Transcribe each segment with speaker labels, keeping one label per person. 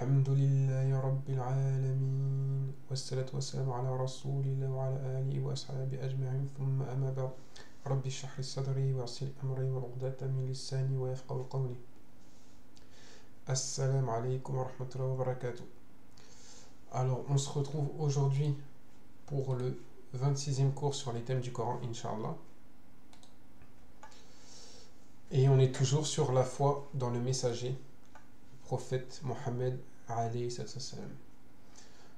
Speaker 1: الحمد لله رب العالمين والصلاة والسلام على رسول الله وعلى آله وأصحابه أجمعين ثم أما بعد رب اشرح لي صدري ويسر أمري وعقدة من لساني ويفقهوا قولي. Assalamu alaikum wa rahmatullahi wa barakatuh. Alors, on se retrouve aujourd'hui pour le 26e cours sur les thèmes du Coran, Inch'Allah. Et on est toujours sur la foi dans le messager, prophète Mohammed alayhi salam.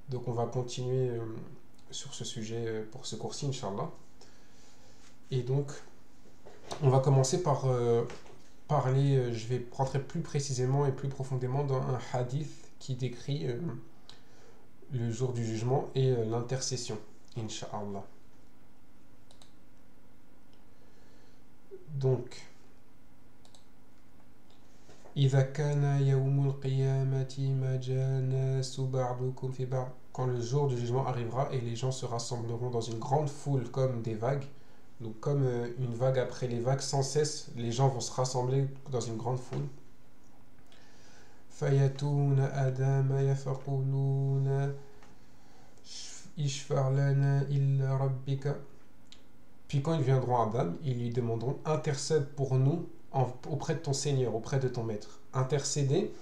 Speaker 1: Donc on va continuer sur ce sujet pour ce cours-ci, Inch'Allah. Et donc, on va commencer par parler, je vais rentrer plus précisément et plus profondément dans un hadith qui décrit le jour du jugement et l'intercession, Inch'Allah. Donc, quand le jour du jugement arrivera et les gens se rassembleront dans une grande foule comme des vagues, donc comme une vague après les vagues, sans cesse, les gens vont se rassembler dans une grande foule. Puis quand ils viendront à Adam, ils lui demanderont: intercède pour nous auprès de ton Seigneur, auprès de ton Maître. Intercéder,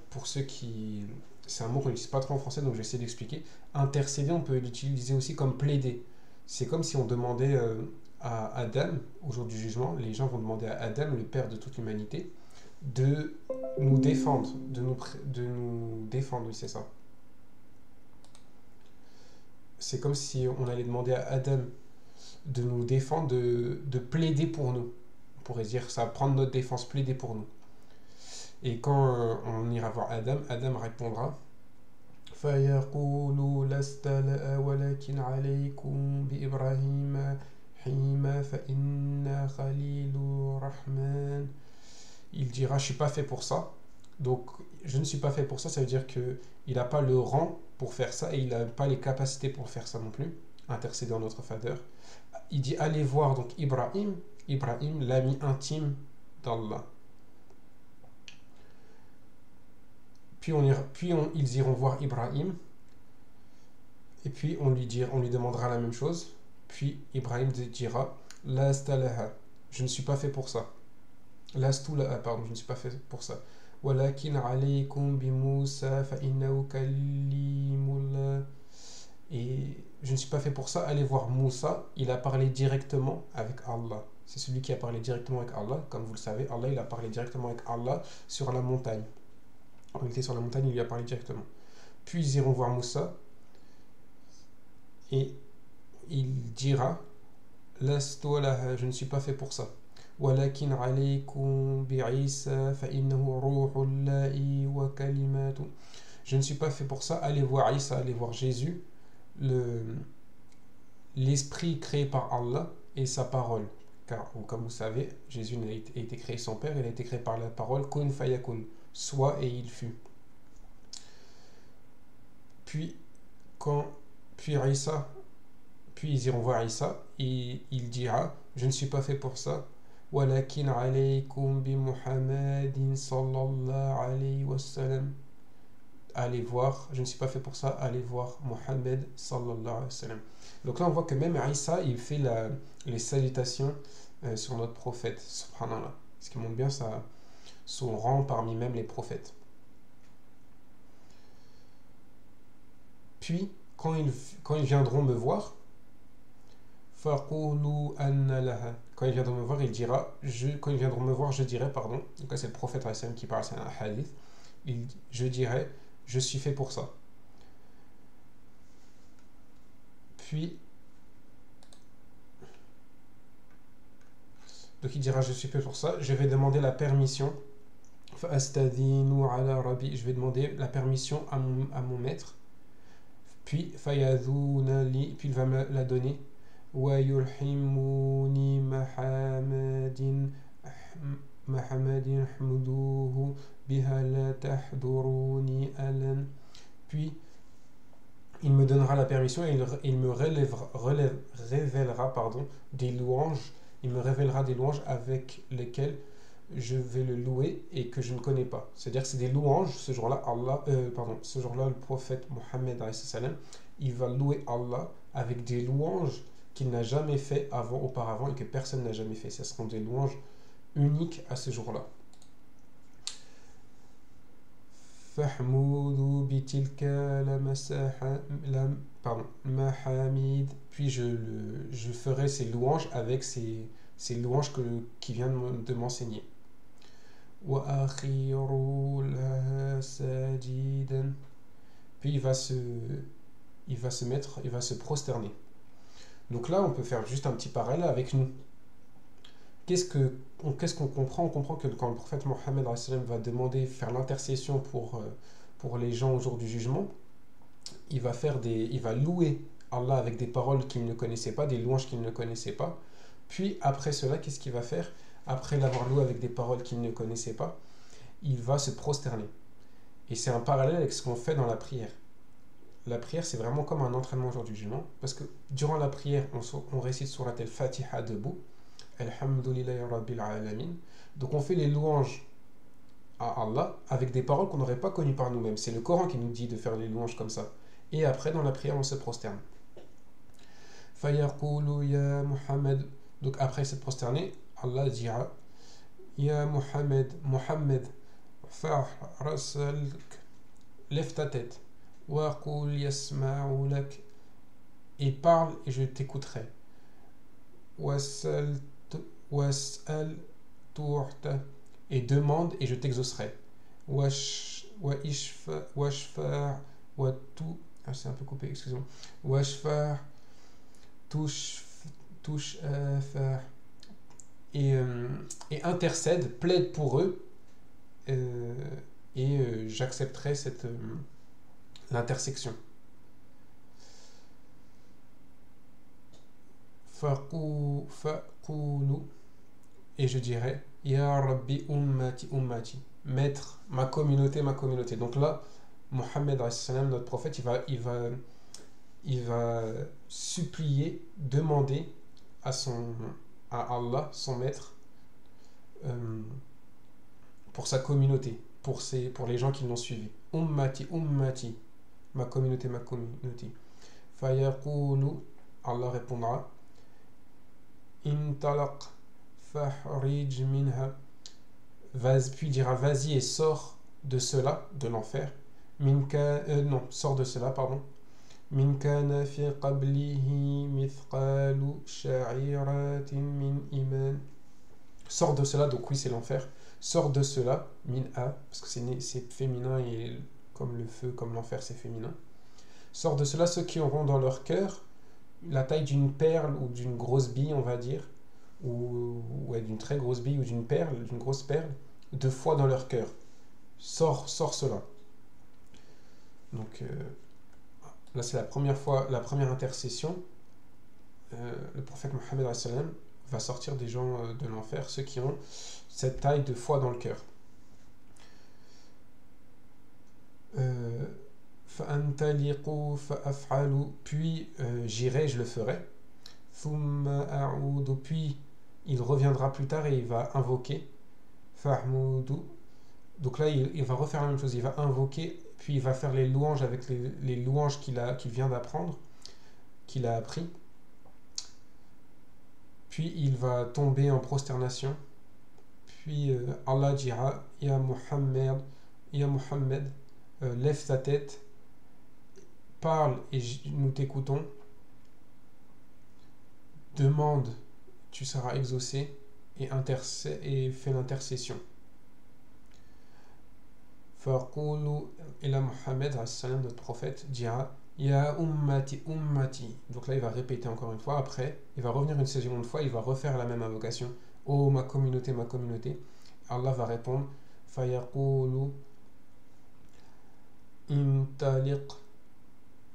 Speaker 1: pour ceux qui... C'est un mot qu'on n'utilise pas trop en français, donc je vais essayer d'expliquer. Intercéder, on peut l'utiliser aussi comme plaider. C'est comme si on demandait à Adam, au jour du jugement, les gens vont demander à Adam, le Père de toute l'humanité, de nous défendre, de nous défendre, oui c'est ça. C'est comme si on allait demander à Adam de nous défendre, de plaider pour nous. On pourrait dire ça, prendre notre défense, plaider pour nous. Et quand on ira voir Adam, Adam répondra: فَيَقُولُ لَسْتَ لَا وَلَكِنْ عَلَيْكُمْ بِإِبْرَاهِيمَ حِيمَ فَإِنَّا خَلِيلُ الرَّحْمَنِ. Il dira: je ne suis pas fait pour ça. Donc, je ne suis pas fait pour ça, ça veut dire qu'il n'a pas le rang pour faire ça et il n'a pas les capacités pour faire ça non plus, intercéder en notre faveur. Il dit: allez voir donc Ibrahim, l'ami intime d'Allah. Puis ils iront voir Ibrahim, et puis on lui demandera la même chose. Puis Ibrahim dira: Lasta laha, je ne suis pas fait pour ça. Lastu laha, pardon, je ne suis pas fait pour ça. Walakin alaykum bi Musa fa innahu kalimullah. Et je ne suis pas fait pour ça. Allez voir Moussa, il a parlé directement avec Allah. C'est celui qui a parlé directement avec Allah. Comme vous le savez, Allah, il a parlé directement avec Allah sur la montagne. Quand il était sur la montagne, il lui a parlé directement. Puis ils iront voir Moussa et il dira: Lastu laha, je ne suis pas fait pour ça. Walakin alaykum bi Isa fa innahu ruhullahi wa kalimatu. Je ne suis pas fait pour ça. Allez voir Isa, allez voir Jésus, l'esprit créé par Allah et sa parole. Car, comme vous savez, Jésus a été créé sans père, il a été créé par la parole kun fayakun, soit et il fut. Puis ils iront voir Isa et il dira: je ne suis pas fait pour ça. Walakin alaykum bi Muhammadin sallallahu alayhi wa sallam. Allez voir, je ne suis pas fait pour ça, allez voir Mohammed sallallahu alayhi wa sallam. Donc là on voit que même Isa il fait les salutations sur notre prophète, subhanallah, ce qui montre bien son rang parmi même les prophètes. Puis quand ils viendront me voir, faqulu anna laha, quand ils viendront me voir, je dirai, pardon, donc là c'est le prophète alayhi salam qui parle, c'est un hadith, je dirai: je suis fait pour ça. Puis, donc il dira: je suis fait pour ça. Je vais demander la permission. Fa'astadhinu ala rabbi. Je vais demander la permission à mon maître. Puis, fayadhuna li. Puis il va me la donner. Wa yulhimuni Muhammadin hmuduhu biha la tahduruni alan. Puis il me donnera la permission et il me révélera des louanges. Il me révélera des louanges avec lesquelles je vais le louer et que je ne connais pas. C'est-à-dire que c'est des louanges. Ce jour-là, ce jour-là, le prophète Mohammed, alayhi salam, il va louer Allah avec des louanges qu'il n'a jamais fait auparavant et que personne n'a jamais fait. Ce seront des louanges uniques à ce jour-là. Fahmoudou bitilka la masaha la pardon mahamid. Puis je ferai ces louanges avec ces louanges qui vient de m'enseigner. Wa akhiru laha sajidan. Puis il va se prosterner. Donc là, on peut faire juste un petit parallèle avec nous. Qu'est-ce qu'on comprend? On comprend que quand le prophète Mohammed va demander, faire l'intercession pour les gens au jour du jugement, il va louer Allah avec des paroles qu'il ne connaissait pas, des louanges qu'il ne connaissait pas. Puis après cela, qu'est-ce qu'il va faire? Après l'avoir loué avec des paroles qu'il ne connaissait pas, il va se prosterner. Et c'est un parallèle avec ce qu'on fait dans la prière. La prière, c'est vraiment comme un entraînement au jour du jugement, parce que durant la prière, on récite surat al-Fatiha debout, Alhamdulillahi Rabbil Alamin. Donc on fait les louanges à Allah avec des paroles qu'on n'aurait pas connues par nous-mêmes. C'est le Coran qui nous dit de faire les louanges comme ça. Et après, dans la prière, on se prosterne. Fayaqulu ya Muhammad. Donc après cette prosternée, Allah dira Ya Muhammad, Muhammad, fa' rasalk, lève ta tête. Wa qul yasma'u lak, et parle et je t'écouterai. Wasal tu'ta, et demande et je t'exaucerai. C'est un peu coupé, excusez-moi. Washfa touche et intercède, plaide pour eux, et j'accepterai l'intersection. Faqulu, et je dirais Ya Rabbi ummati ummati, maître, ma communauté, ma communauté. Donc là, Mohammed, notre prophète, il va supplier, demander à Allah, son maître, pour sa communauté, pour les gens qui l'ont suivi. Ummati ummati, ma communauté, ma communauté. Fayaqulu, Allah répondra Intalaq fahrij minha, puis dira vas-y et sors de cela, de l'enfer. Sors de cela, pardon. Min kana fi qablihi mithqalu sha'iratin min iman. Sors de cela, donc oui, c'est l'enfer. Sors de cela, min a, parce que c'est féminin et comme le feu, comme l'enfer, c'est féminin. Sors de cela ceux qui auront dans leur cœur la taille d'une perle ou d'une grosse bille, on va dire, ou d'une très grosse bille ou d'une grosse perle, de foi dans leur cœur. Sors cela. Donc là, c'est la première intercession. Le prophète Mohammed va sortir des gens de l'enfer, ceux qui ont cette taille de foi dans le cœur. Fa'antaliqu fa'af'alu, puis j'irai, je le ferai. Thumma a'udu, puis il reviendra plus tard et il va invoquer. Fahmudu, donc là il va refaire la même chose, il va invoquer, puis il va faire les louanges avec les louanges qu'il vient d'apprendre, qu'il a appris. Puis il va tomber en prosternation. Puis Allah dira Ya Muhammad, lève ta tête, parle et nous t'écoutons, demande, tu seras exaucé, et fais l'intercession. Faqulu, et là Mohammed, notre prophète, dira Ya ummati ummati. Donc là il va répéter encore une fois, après il va revenir une seconde fois, il va refaire la même invocation. Oh ma communauté, ma communauté. Allah va répondre Fayaqulu Intaliq,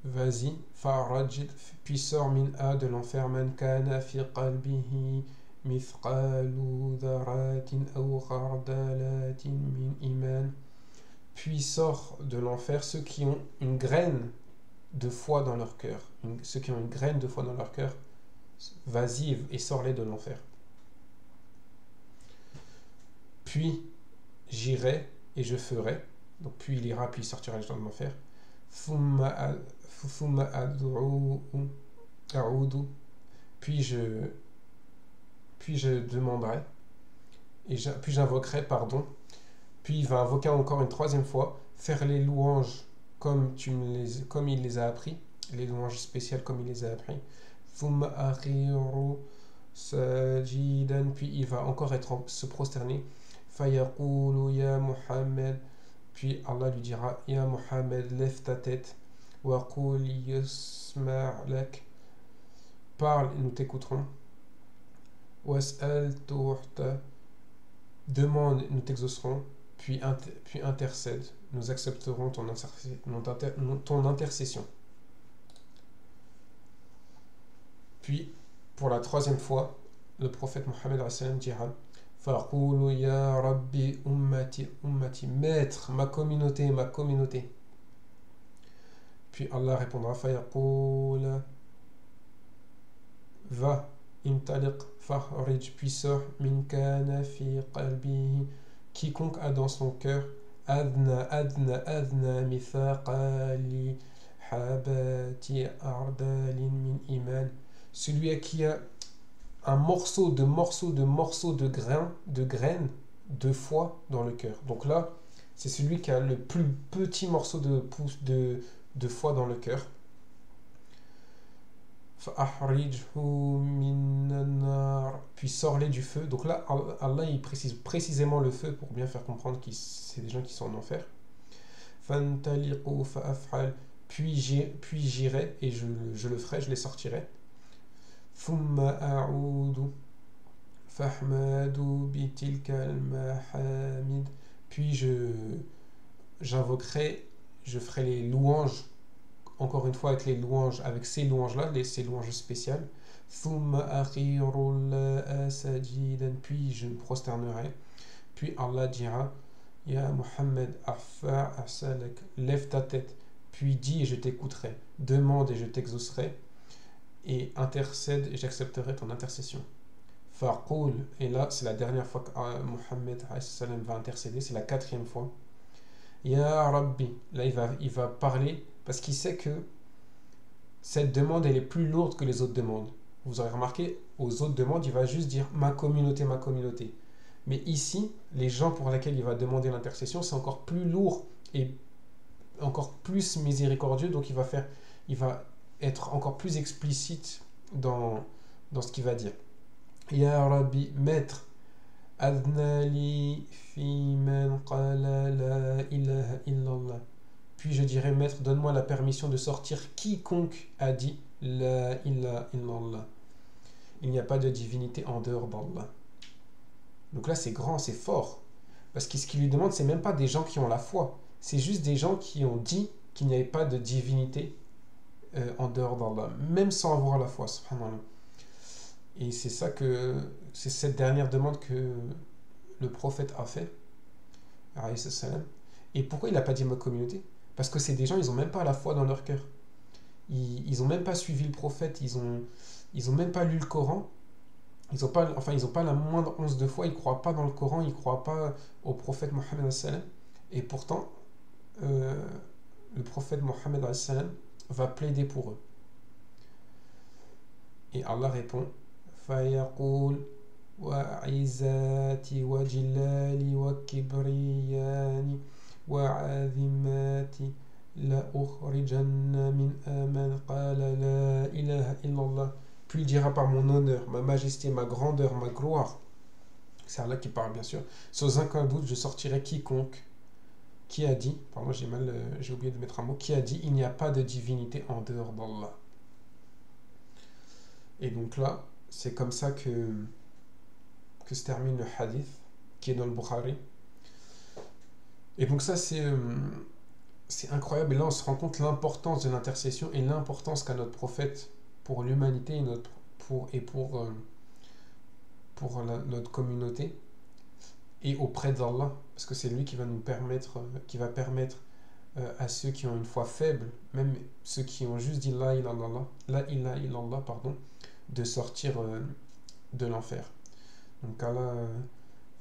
Speaker 1: vas-y, farajid, puis sors min a, de l'enfer, man kana fi qalbihi mithqalu dharatin aw khardalatin min iman. Puis sors de l'enfer ceux qui ont une graine de foi dans leur cœur. Ceux qui ont une graine de foi dans leur cœur, vas-y et sors-les de l'enfer. puis j'irai et je ferai. Donc puis il ira, puis il sortira les gens de l'enfer. Thumma a'udu, puis je demanderai, puis j'invoquerai pardon. Puis il va invoquer encore une troisième fois, faire les louanges comme il les a appris, les louanges spéciales comme il les a appris. Thumma akhiru sajidan, puis il va encore se prosterner. Fayaqulu ya Muhammad, puis Allah lui dira ya Muhammad, lève ta tête. Wa qul yusma' lak, parle et nous t'écouterons. Was'al tu'ta, demande et nous t'exaucerons. Puis intercède, nous accepterons ton intercession. Puis, pour la troisième fois, le prophète Mohammed dira Faqulu ya Rabbi ummati ummati, maître, ma communauté, ma communauté. Puis Allah répondra Fayaqul, va, intaliq fahrij, puis sort, min kana fi qalbihi, quiconque a dans son cœur adna mithaqa li habati ardalin min iman, celui à qui a un morceau de graines de foi dans le cœur. Donc là, c'est celui qui a le plus petit morceau de foi dans le cœur. Puis sors-les du feu. Donc là, Allah il précise précisément le feu pour bien faire comprendre que c'est des gens qui sont en enfer. Puis j'irai et je le ferai, je les sortirai. Puis j'invoquerai, je ferai les louanges, encore une fois avec ces louanges-là, ces louanges spéciales. Puis je me prosternerai. Puis Allah dira Ya Muhammad, lève ta tête. Puis dis et je t'écouterai. Demande et je t'exaucerai. Et intercède et j'accepterai ton intercession. Faqul, et là c'est la dernière fois que Muhammad va intercéder, c'est la quatrième fois. Ya Rabbi, là il va parler parce qu'il sait que cette demande elle est plus lourde que les autres demandes. Vous aurez remarqué, aux autres demandes il va juste dire ma communauté, ma communauté. Mais ici, les gens pour lesquels il va demander l'intercession, c'est encore plus lourd et encore plus miséricordieux, donc il va être encore plus explicite dans ce qu'il va dire. Ya Rabbi, maître, adnali fi man qala la ilaha illallah. Puis je dirai, maître, donne-moi la permission de sortir quiconque a dit la ilaha illallah. Il n'y a pas de divinité en dehors d'Allah. Donc là, c'est grand, c'est fort. Parce que ce qu'il lui demande, c'est même pas des gens qui ont la foi. C'est juste des gens qui ont dit qu'il n'y avait pas de divinité en dehors d'Allah, même sans avoir la foi, subhanallah. Et c'est cette dernière demande que le prophète a fait, alayhi salam. Et pourquoi il n'a pas dit ma communauté? Parce que c'est des gens, ils n'ont même pas la foi dans leur cœur. Ils n'ont même pas suivi le prophète, ils ont même pas lu le Coran. Ils n'ont pas la moindre once de foi, ils ne croient pas dans le Coran, ils ne croient pas au prophète Mohammed sallam. Et pourtant, le prophète Mohammed sallam va plaider pour eux. Et Allah répond Fayaqul wa izati wa jilali wa kibriyani wa azimati la ukhrijanna min aman qala la ilaha illallah. Puis il dira par mon honneur, ma majesté, ma grandeur, ma gloire. C'est Allah qui parle bien sûr. Sans aucun doute, je sortirai quiconque qui a dit, pardon, j'ai oublié de mettre un mot, qui a dit il n'y a pas de divinité en dehors d'Allah. Et donc là, c'est comme ça que se termine le hadith qui est dans le Bukhari. Et donc ça, c'est incroyable. Et là, on se rend compte l'importance de l'intercession et l'importance qu'a notre prophète pour l'humanité et pour notre communauté et auprès d'Allah, parce que c'est lui qui va permettre à ceux qui ont une foi faible, même ceux qui ont juste dit la ilaha illallah, de sortir de l'enfer. Donc Allah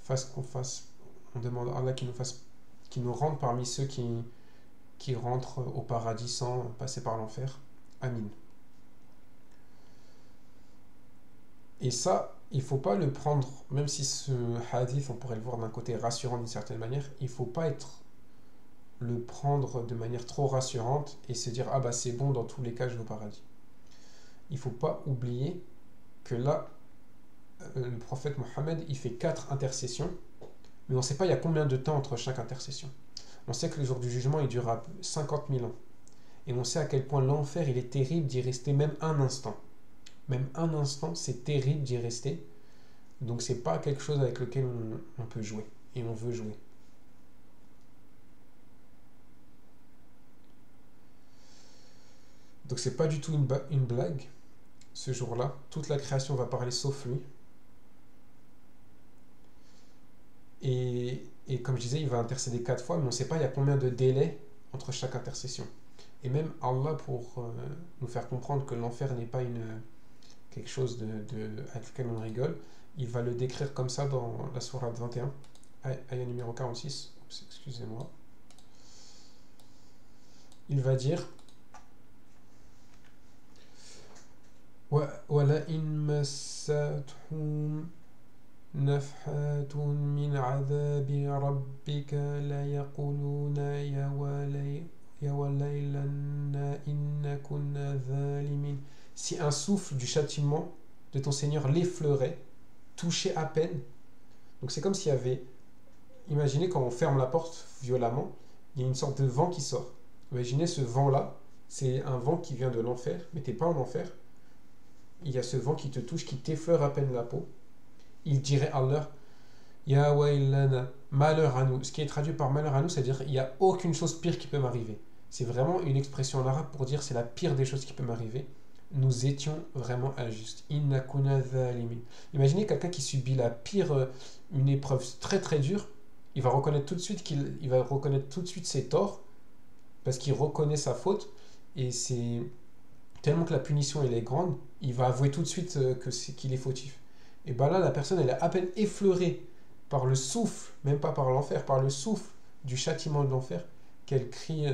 Speaker 1: fasse On demande à Allah qu'il nous rende parmi ceux qui rentrent au paradis sans passer par l'enfer. Amin. Et ça, il ne faut pas le prendre, même si ce hadith, on pourrait le voir d'un côté rassurant d'une certaine manière, il ne faut pas le prendre de manière trop rassurante et se dire, ah bah c'est bon, dans tous les cas, je vais au paradis. Il ne faut pas oublier que là, le prophète Mohammed, il fait 4 intercessions, mais on ne sait pas il y a combien de temps entre chaque intercession. On sait que le jour du jugement, il durera 50 000 ans. Et on sait à quel point l'enfer, il est terrible d'y rester même un instant. Même un instant, c'est terrible d'y rester. Donc c'est pas quelque chose avec lequel on peut jouer. Et on veut jouer. Donc c'est pas du tout une blague. Ce jour-là, toute la création va parler sauf lui. Et comme je disais, il va intercéder 4 fois, mais on ne sait pas il y a combien de délais entre chaque intercession. Et même Allah, pour nous faire comprendre que l'enfer n'est pas quelque chose avec lequel on rigole, il va le décrire comme ça dans la sourate 21, ayah numéro 46. Oups, excusez-moi. Il va dire وَلَئِن مَسَّتْهُمْ نفحات من عذاب ربك ليقولون يا ويلنا إن كنا ظالمين. Si un souffle du châtiment de ton Seigneur l'effleurait, touchait à peine, donc c'est comme s'il y avait, imaginez quand on ferme la porte violemment, il y a une sorte de vent qui sort. Imaginez ce vent-là, c'est un vent qui vient de l'enfer, mais t'es pas en enfer, il y a ce vent qui te touche, qui t'effleure à peine la peau. Il dirait Allah, Ya waylana, malheur à nous. Ce qui est traduit par malheur à nous, c'est-à-dire il n'y a aucune chose pire qui peut m'arriver. C'est vraiment une expression en arabe pour dire c'est la pire des choses qui peut m'arriver. Nous étions vraiment injustes. Inna kunna zalimin. Imaginez quelqu'un qui subit la pire, une épreuve très très dure, il va reconnaître tout de suite ses torts parce qu'il reconnaît sa faute et c'est tellement que la punition elle est grande, il va avouer tout de suite qu'il est fautif. Et bien là, la personne, elle est à peine effleurée par le souffle, même pas par l'enfer, par le souffle du châtiment de l'enfer, qu'elle crie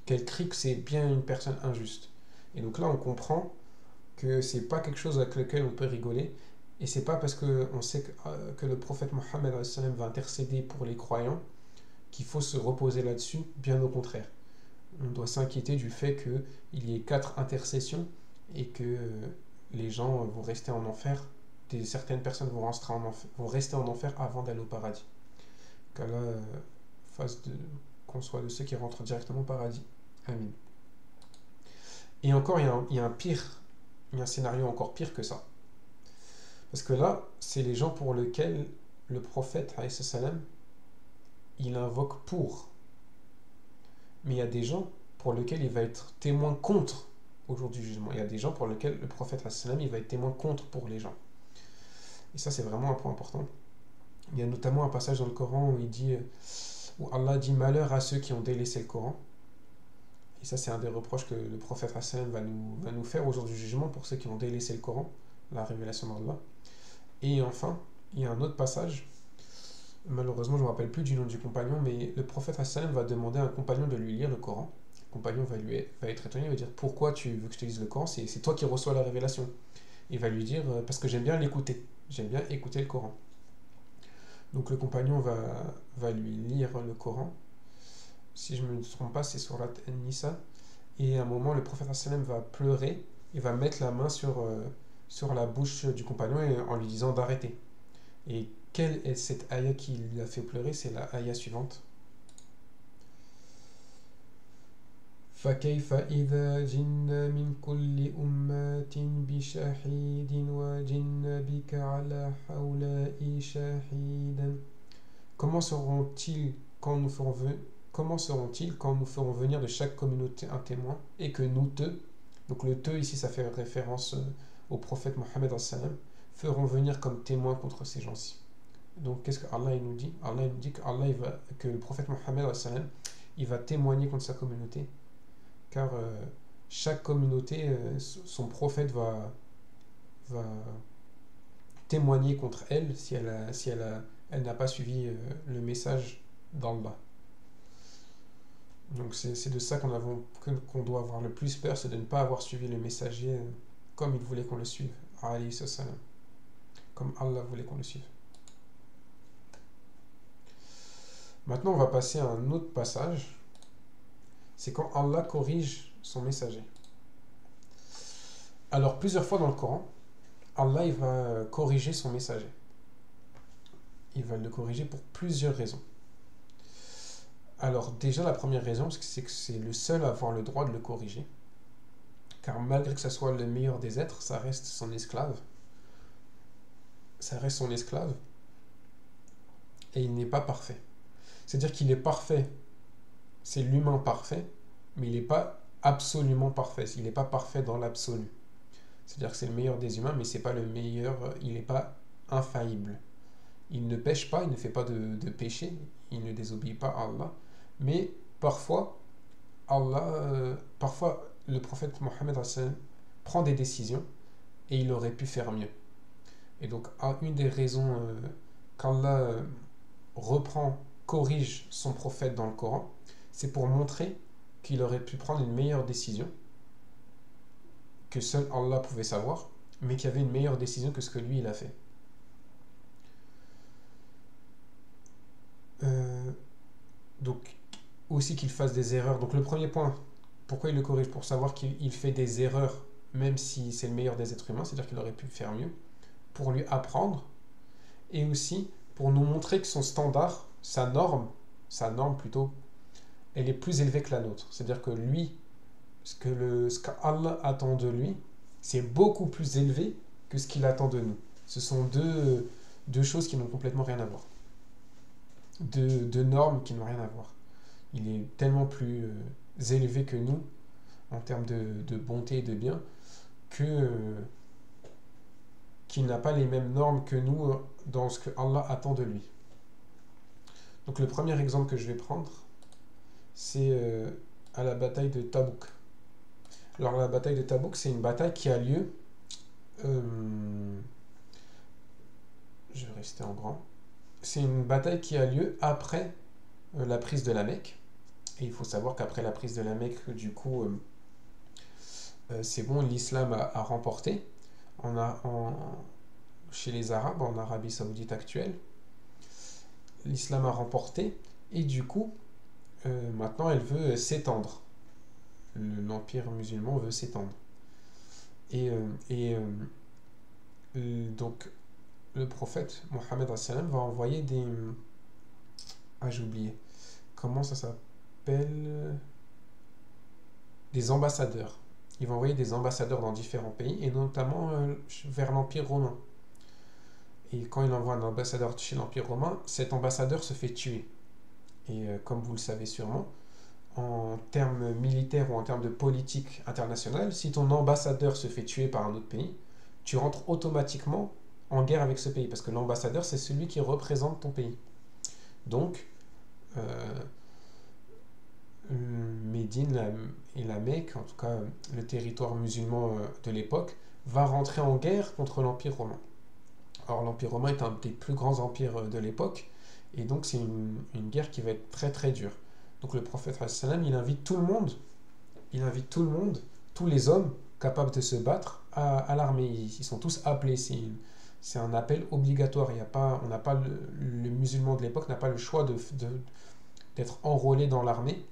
Speaker 1: que c'est bien une personne injuste. Et donc là, on comprend que c'est pas quelque chose avec lequel on peut rigoler, et c'est pas parce qu'on sait que le prophète Mohammed va intercéder pour les croyants qu'il faut se reposer là-dessus, bien au contraire. On doit s'inquiéter du fait qu'il y ait 4 intercessions et que les gens vont rester en enfer. Certaines personnes vont rester en enfer avant d'aller au paradis. Qu'Allah fasse qu'on soit de ceux qui rentrent directement au paradis. Amin. Et encore, il y a un scénario encore pire que ça. Parce que là, c'est les gens pour lesquels le prophète, salam, il invoque pour. Mais il y a des gens pour lesquels il va être témoin contre au jour du jugement. Il y a des gens pour lesquels le prophète, salam, il va être témoin contre pour les gens. Et ça, c'est vraiment un point important. Il y a notamment un passage dans le Coran où Allah dit malheur à ceux qui ont délaissé le Coran. Et ça, c'est un des reproches que le prophète va nous faire au jour du jugement pour ceux qui ont délaissé le Coran, la révélation d'Allah. Et enfin, il y a un autre passage, malheureusement, je ne me rappelle plus du nom du compagnon, mais le prophète va demander à un compagnon de lui lire le Coran. Le compagnon va être étonné, il va dire pourquoi tu veux que je te lise le Coran, c'est toi qui reçois la révélation. Il va lui dire parce que j'aime bien l'écouter. J'aime bien écouter le Coran. Donc le compagnon va lui lire le Coran. Si je ne me trompe pas, c'est sur la An-Nisa. Et à un moment, le prophète va pleurer. Il va mettre la main sur la bouche du compagnon en lui disant d'arrêter. Et quelle est cette ayah qui l'a fait pleurer? C'est la ayah suivante. فكيف إذا جئنا من كل أمة بشهيد وجئنا بك على هؤلاء شهيدا. Comment seront-ils quand nous ferons venir de chaque communauté un témoin et que nous donc le te ici ça fait référence au prophète Mohammed feront venir comme témoin contre ces gens-ci. Donc qu'est-ce que Allah nous dit? Allah nous dit que le prophète Mohammed il va témoigner contre sa communauté. Car chaque communauté, son prophète va témoigner contre elle si elle elle n'a pas suivi le message d'Allah. Donc c'est de ça qu'on doit avoir le plus peur, c'est de ne pas avoir suivi le messager comme il voulait qu'on le suive, alayhi salam, comme Allah voulait qu'on le suive. Maintenant, on va passer à un autre passage. C'est quand Allah corrige son messager. Alors, plusieurs fois dans le Coran, Allah il va corriger son messager. Il va le corriger pour plusieurs raisons. Alors, déjà, la première raison, c'est que c'est le seul à avoir le droit de le corriger. Car malgré que ça soit le meilleur des êtres, ça reste son esclave. Ça reste son esclave. Et il n'est pas parfait. C'est-à-dire qu'il est parfait. C'est l'humain parfait, mais il n'est pas absolument parfait. Il n'est pas parfait dans l'absolu. C'est-à-dire que c'est le meilleur des humains, mais c'est pas le meilleur. Il n'est pas infaillible. Il ne pêche pas, il ne fait pas de péché, il ne désobéit pas à Allah. Mais parfois, parfois le prophète Mohammed prend des décisions et il aurait pu faire mieux. Et donc, une des raisons qu'Allah corrige son prophète dans le Coran, c'est pour montrer qu'il aurait pu prendre une meilleure décision que seul Allah pouvait savoir, mais qu'il y avait une meilleure décision que ce que lui il a fait. Donc aussi qu'il fasse des erreurs. Donc le premier point, pourquoi il le corrige? Pour savoir qu'il fait des erreurs, même si c'est le meilleur des êtres humains, c'est-à-dire qu'il aurait pu faire mieux, pour lui apprendre, et aussi pour nous montrer que son standard, sa norme plutôt, elle est plus élevée que la nôtre. C'est-à-dire que lui, ce qu'Allah attend de lui, c'est beaucoup plus élevé que ce qu'il attend de nous. Ce sont deux choses qui n'ont complètement rien à voir. Deux normes qui n'ont rien à voir. Il est tellement plus élevé que nous, en termes de bonté et de bien, qu'il n'a pas les mêmes normes que nous dans ce que Allah attend de lui. Donc le premier exemple que je vais prendre, c'est à la bataille de Tabouk. Alors la bataille de Tabouk, c'est une bataille qui a lieu, je vais rester en grand, c'est une bataille qui a lieu après la prise de la Mecque. Et il faut savoir qu'après la prise de la Mecque, du coup, c'est bon, l'islam a remporté. Chez les Arabes, en Arabie Saoudite actuelle, l'islam a remporté. Et du coup, maintenant, elle veut s'étendre. L'empire musulman veut s'étendre. Donc, le prophète Mohammed va envoyer des... Ah, j'ai oublié. Comment ça s'appelle? Des ambassadeurs. Il va envoyer des ambassadeurs dans différents pays, et notamment vers l'Empire romain. Et quand il envoie un ambassadeur chez l'Empire romain, cet ambassadeur se fait tuer. Et comme vous le savez sûrement, en termes militaires ou en termes de politique internationale, si ton ambassadeur se fait tuer par un autre pays, tu rentres automatiquement en guerre avec ce pays, parce que l'ambassadeur, c'est celui qui représente ton pays. Donc, Médine et la Mecque, en tout cas le territoire musulman de l'époque, va rentrer en guerre contre l'Empire romain. Alors l'Empire romain est un des plus grands empires de l'époque, et donc c'est une guerre qui va être très très dure. Donc le prophète il invite tout le monde, tous les hommes capables de se battre à l'armée. Ils sont tous appelés, c'est un appel obligatoire. Le musulman de l'époque n'a pas le choix d'être enrôlé dans l'armée,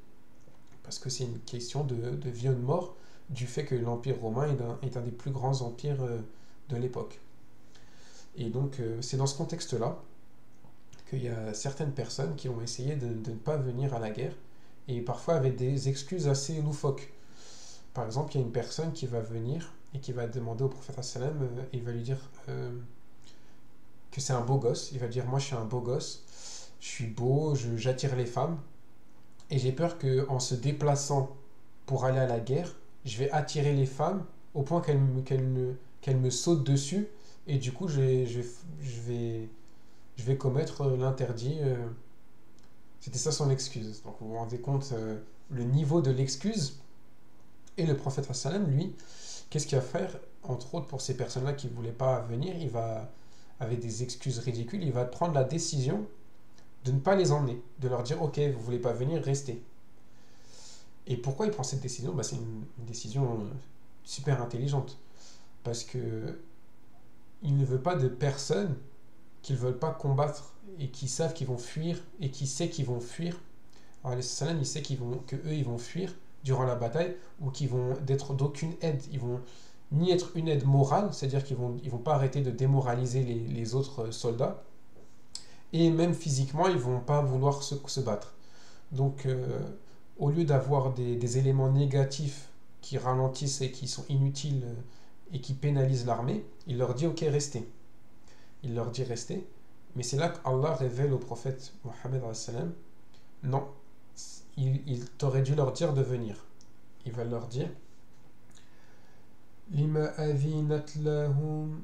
Speaker 1: parce que c'est une question de vie ou de mort, du fait que l'Empire romain est un des plus grands empires de l'époque. Et donc c'est dans ce contexte-là qu'il y a certaines personnes qui ont essayé de ne pas venir à la guerre, et parfois avec des excuses assez loufoques. Par exemple, il y a une personne qui va venir et qui va demander au prophète et il va lui dire que c'est un beau gosse. Il va dire: moi je suis un beau gosse, je suis beau, j'attire les femmes, et j'ai peur qu'en se déplaçant pour aller à la guerre, je vais attirer les femmes au point qu'elles me sautent dessus, et du coup je vais commettre l'interdit. C'était ça son excuse. Donc vous vous rendez compte le niveau de l'excuse. Et le prophète lui, qu'est-ce qu'il va faire? Entre autres, pour ces personnes-là qui ne voulaient pas venir, il va avec des excuses ridicules, il va prendre la décision de ne pas les emmener, de leur dire ok, vous voulez pas venir, restez. Et pourquoi il prend cette décision? C'est une décision super intelligente, parce que il ne veut pas de personnes qu'ils ne veulent pas combattre et qui savent qu'ils vont fuir et qui sait qu'ils vont fuir. Alors, il sait que eux ils vont fuir durant la bataille ou qu'ils vont d'être d'aucune aide. Ils vont ni être une aide morale, c'est-à-dire qu'ils vont pas arrêter de démoraliser les autres soldats, et même physiquement, ils vont pas vouloir se battre. Donc, au lieu d'avoir des éléments négatifs qui ralentissent et qui sont inutiles et qui pénalisent l'armée, il leur dit ok, restez. Il leur dit restez. Mais c'est là qu'Allah révèle au prophète Mohammed non, il t'aurait dû leur dire de venir. Il va leur dire Lima avinat lahum,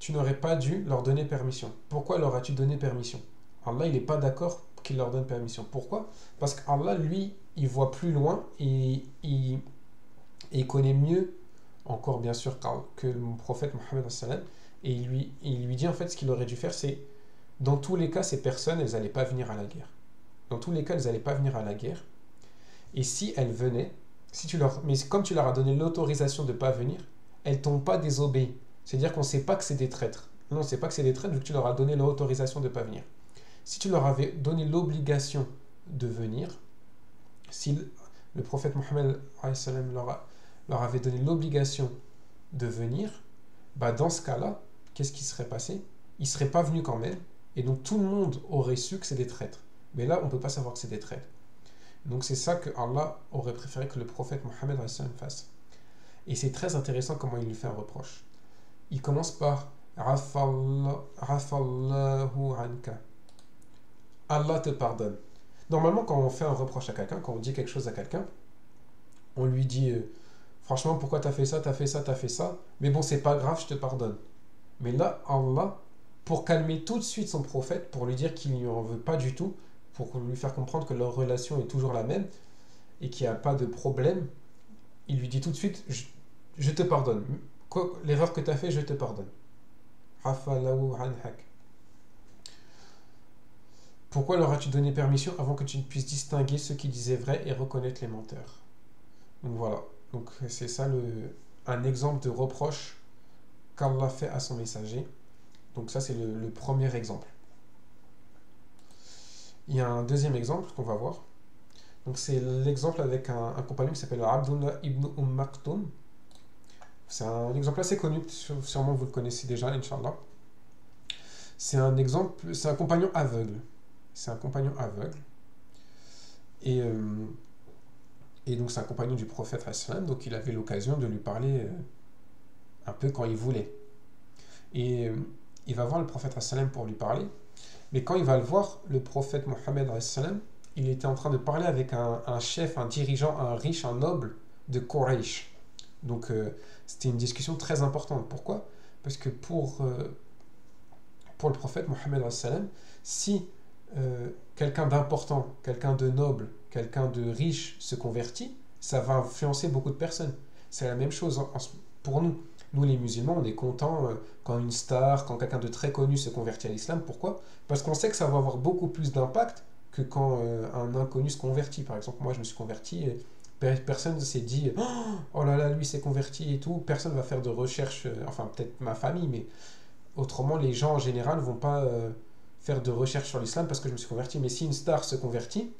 Speaker 1: tu n'aurais pas dû leur donner permission. Pourquoi leur as-tu donné permission? Allah, il n'est pas d'accord qu'il leur donne permission. Pourquoi? Parce qu'Allah, lui, il voit plus loin et il connaît mieux, encore bien sûr, que le prophète Mohammed et il lui dit en fait ce qu'il aurait dû faire, c'est dans tous les cas, ces personnes, elles n'allaient pas venir à la guerre. Dans tous les cas, elles n'allaient pas venir à la guerre. Et si elles venaient, mais comme tu leur as donné l'autorisation de ne pas venir, elles t'ont pas désobéi. C'est-à-dire qu'on ne sait pas que c'est des traîtres. Non, on ne sait pas que c'est des traîtres vu que tu leur as donné l'autorisation de ne pas venir. Si tu leur avais donné l'obligation de venir, si le prophète Mohammed leur avait donné l'obligation de venir, dans ce cas-là, qu'est-ce qui serait passé? Ils ne seraient pas venus quand même, et donc tout le monde aurait su que c'est des traîtres. Mais là, on ne peut pas savoir que c'est des traîtres. Donc c'est ça que Allah aurait préféré que le prophète Mohammed fasse. Et c'est très intéressant comment il lui fait un reproche. Il commence par Rafallahu anka. Allah te pardonne. Normalement, quand on fait un reproche à quelqu'un, quand on dit quelque chose à quelqu'un, on lui dit franchement, pourquoi t'as fait ça, t'as fait ça, t'as fait ça, mais bon, c'est pas grave, je te pardonne. Mais là, Allah, pour calmer tout de suite son prophète, pour lui dire qu'il n'y en veut pas du tout, pour lui faire comprendre que leur relation est toujours la même et qu'il n'y a pas de problème, il lui dit tout de suite je te pardonne. L'erreur que tu as fait, je te pardonne. Pourquoi leur as-tu donné permission avant que tu ne puisses distinguer ceux qui disaient vrai et reconnaître les menteurs? Donc voilà. Donc c'est ça un exemple de reproche qu'Allah fait à son messager. Donc ça c'est le premier exemple. Il y a un deuxième exemple qu'on va voir. Donc c'est l'exemple avec un compagnon qui s'appelle Abdullah ibn Maktoum. C'est un exemple assez connu, sûrement vous le connaissez déjà, Inch'Allah. C'est un exemple, c'est un compagnon aveugle. C'est un compagnon aveugle. Et donc c'est un compagnon du prophète Hassan, donc il avait l'occasion de lui parler un peu quand il voulait. Et il va voir le prophète Hassan pour lui parler. Mais quand il va le voir, le prophète Mohammed, il était en train de parler avec un chef, un dirigeant, un riche, un noble de Quraysh. Donc c'était une discussion très importante. Pourquoi? Parce que pour le prophète Mohammed, si quelqu'un d'important, quelqu'un de noble, quelqu'un de riche se convertit, ça va influencer beaucoup de personnes. C'est la même chose pour nous. Nous, les musulmans, on est contents quand une star, quand quelqu'un de très connu se convertit à l'islam. Pourquoi? Parce qu'on sait que ça va avoir beaucoup plus d'impact que quand un inconnu se convertit. Par exemple, moi, je me suis converti, personne ne s'est dit « Oh là là, lui s'est converti et tout ». Personne ne va faire de recherche, enfin peut-être ma famille, mais autrement, les gens en général ne vont pas faire de recherche sur l'islam parce que je me suis converti. Mais si une star se convertit,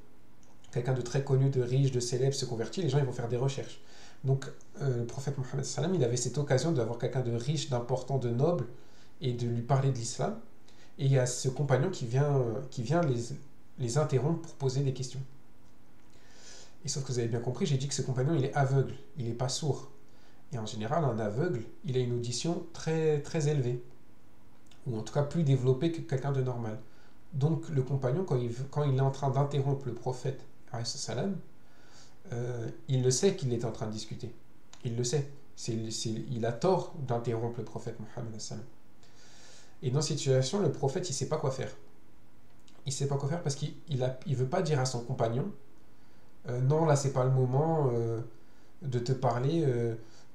Speaker 1: quelqu'un de très connu, de riche, de célèbre se convertit, les gens ils vont faire des recherches. Donc le prophète Mohammed il avait cette occasion d'avoir quelqu'un de riche, d'important, de noble et de lui parler de l'islam. Et il y a ce compagnon qui vient les interrompre pour poser des questions. Et sauf que vous avez bien compris, j'ai dit que ce compagnon il est aveugle, il n'est pas sourd. Et en général, un aveugle, il a une audition très, très élevée, ou en tout cas plus développée que quelqu'un de normal. Donc le compagnon, quand il est en train d'interrompre le prophète, il le sait qu'il est en train de discuter. Il le sait. Il a tort d'interrompre le prophète Mohammed. Et dans cette situation, le prophète, il ne sait pas quoi faire. Il ne sait pas quoi faire parce qu'il ne veut pas dire à son compagnon non, là, c'est pas le moment de te parler,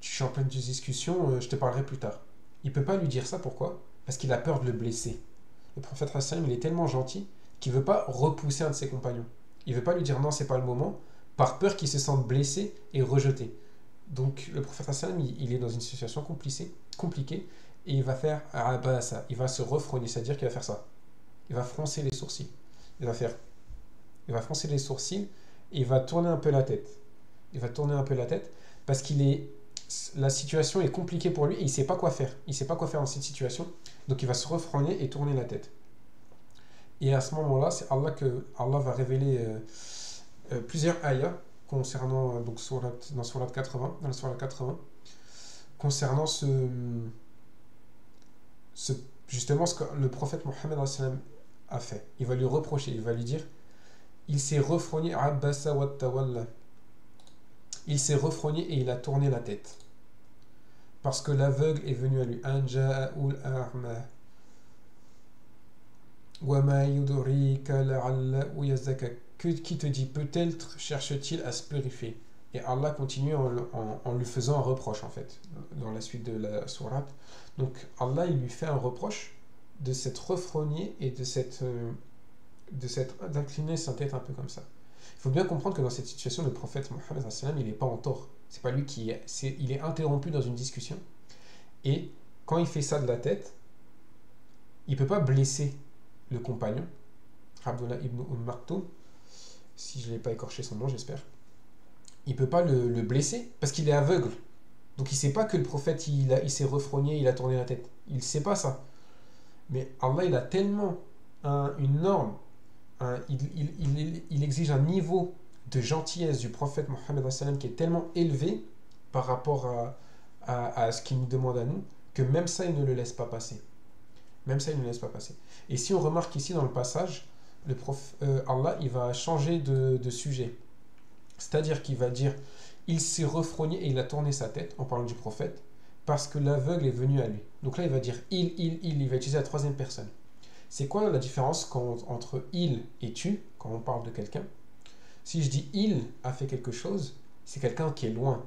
Speaker 1: je suis en pleine discussion, je te parlerai plus tard. Il ne peut pas lui dire ça, pourquoi? parce qu'il a peur de le blesser. Le prophète il est tellement gentil qu'il ne veut pas repousser un de ses compagnons. Il ne veut pas lui dire non, c'est pas le moment, par peur qu'il se sente blessé et rejeté. Donc le prophète il est dans une situation compliquée et il va faire ça, il va se refrogner, c'est-à-dire qu'il va faire ça. Il va froncer les sourcils. Il va froncer les sourcils et il va tourner un peu la tête. Il va tourner un peu la tête parce la situation est compliquée pour lui et il ne sait pas quoi faire. Il ne sait pas quoi faire dans cette situation. Donc il va se refrogner et tourner la tête. Et à ce moment-là, c'est Allah va révéler plusieurs ayats concernant donc dans Surat 80, dans la Surat 80, concernant justement ce que le prophète Mohammed a fait. Il va lui reprocher, il va lui dire il s'est refrogné abasa wa tawalla. Il s'est refrogné et il a tourné la tête. Parce que l'aveugle est venu à lui. Anja'ul a'ma. Wa ma yudrika la'allahu yazakka. Qui te dit peut-être cherche-t-il à se purifier. Et Allah continue en lui faisant un reproche en fait, dans la suite de la sourate. Donc Allah il lui fait un reproche de s'être refrogné et d'incliner sa tête un peu comme ça. Il faut bien comprendre que dans cette situation, le prophète Mohammed il n'est pas en tort. C'est pas lui il est interrompu dans une discussion. Et quand il fait ça de la tête, il ne peut pas blesser le compagnon, Abdullah ibn Maktoum, si je ne l'ai pas écorché son nom, j'espère. Il ne peut pas le blesser parce qu'il est aveugle. Donc il ne sait pas que le prophète il s'est refrogné, il a tourné la tête. Il ne sait pas ça. Mais Allah il a tellement une norme, il exige un niveau de gentillesse du prophète Mohammed qui est tellement élevé par rapport à ce qu'il nous demande à nous, que même ça il ne le laisse pas passer. Même ça il ne le laisse pas passer. Et si on remarque ici dans le passage, Allah il va changer de sujet. C'est-à-dire qu'il va dire il s'est refrogné et il a tourné sa tête en parlant du prophète parce que l'aveugle est venu à lui. Donc là il va dire il va utiliser la troisième personne. C'est quoi la différence entre il et tu quand on parle de quelqu'un? Si je dis il a fait quelque chose, c'est quelqu'un qui est loin.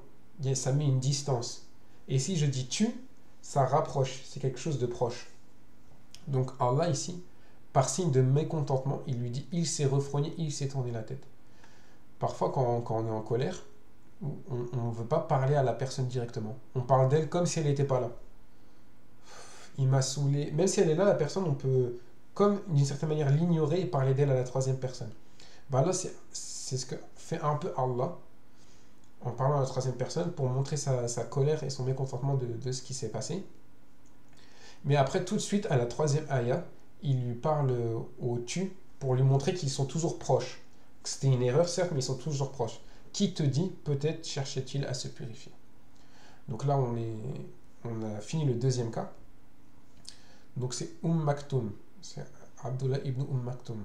Speaker 1: Ça met une distance. Et si je dis tu, ça rapproche. C'est quelque chose de proche. Donc Allah ici, par signe de mécontentement, il lui dit il s'est refrogné, il s'est tourné la tête. Parfois quand on est en colère, on ne veut pas parler à la personne directement. On parle d'elle comme si elle n'était pas là. Il m'a saoulé. Même si elle est là, la personne, on peut, comme d'une certaine manière, l'ignorer et parler d'elle à la troisième personne. Ben là, c'est ce que fait un peu Allah en parlant à la troisième personne pour montrer sa colère et son mécontentement de ce qui s'est passé. Mais après, tout de suite, à la troisième ayah, il lui parle au tu pour lui montrer qu'ils sont toujours proches. C'était une erreur, certes, mais ils sont toujours proches. Qui te dit, peut-être cherchait-il à se purifier. Donc là, on a fini le deuxième cas. Donc c'est Maktoum, c'est Abdullah ibn Maktoum,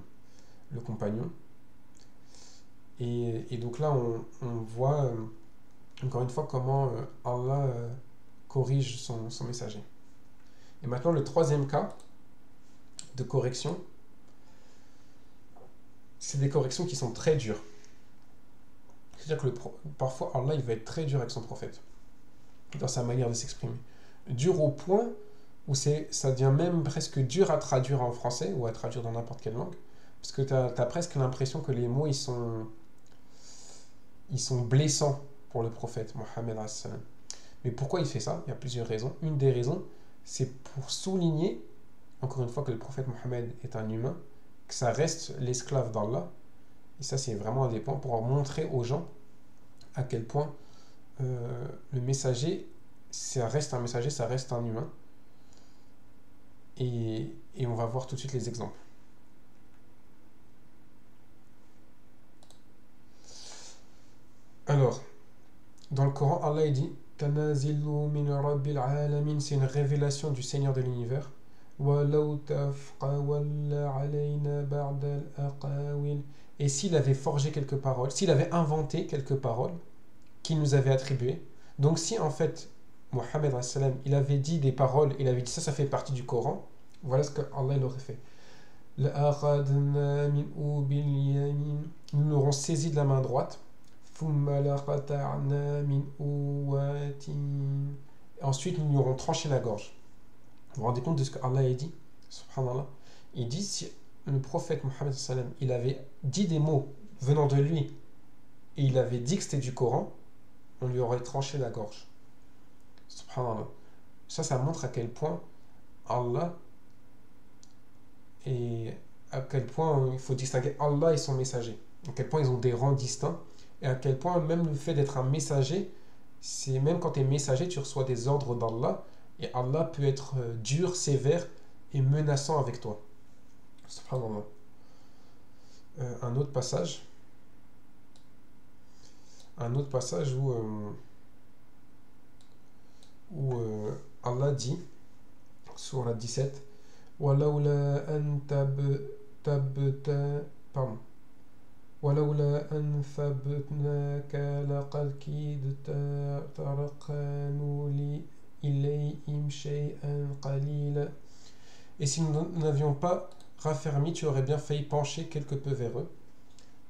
Speaker 1: le compagnon. Et donc là, on voit encore une fois comment Allah corrige son messager. Et maintenant, le troisième cas de correction, c'est des corrections qui sont très dures. C'est-à-dire que parfois, Allah il va être très dur avec son prophète, dans sa manière de s'exprimer. Dur au point où ça devient même presque dur à traduire en français ou à traduire dans n'importe quelle langue, parce que tu as presque l'impression que les mots ils sont blessants pour le prophète Mohammed. Mais pourquoi il fait ça? Il y a plusieurs raisons. Une des raisons, c'est pour souligner, encore une fois, que le prophète Mohammed est un humain, que ça reste l'esclave d'Allah. Et ça, c'est vraiment un des points pour montrer aux gens à quel point le messager, ça reste un messager, ça reste un humain. Et on va voir tout de suite les exemples. Alors, dans le Coran, Allah il dit Tanazilu min rabbil alamin, c'est une révélation du Seigneur de l'univers. Et s'il avait forgé quelques paroles, s'il avait inventé quelques paroles qu'il nous avait attribuées, donc si en fait Mohammed il avait dit des paroles, il avait dit ça fait partie du Coran, voilà ce que Allah il aurait fait. Nous l'aurons saisi de la main droite. Ensuite nous lui aurons tranché la gorge. vous rendez compte de ce que Allah a dit? Subhanallah. Il dit, si le prophète Mohammed sallam, il avait dit des mots venant de lui et il avait dit que c'était du Coran, on lui aurait tranché la gorge. Subhanallah. Ça montre à quel point Allah et à quel point il faut distinguer Allah et son messager. À quel point ils ont des rangs distincts et à quel point même le fait d'être un messager, c'est même quand tu es messager, tu reçois des ordres d'Allah et Allah peut être dur, sévère et menaçant avec toi. Subhanallah. Un autre passage où Allah dit, sourate 17, ولولا أن pardon. ولولا أن ثبتناك لقد كدت تركن إليهم شيئا قليلا. Et si nous n'avions pas raffermi, tu aurais bien failli pencher quelque peu vers eux.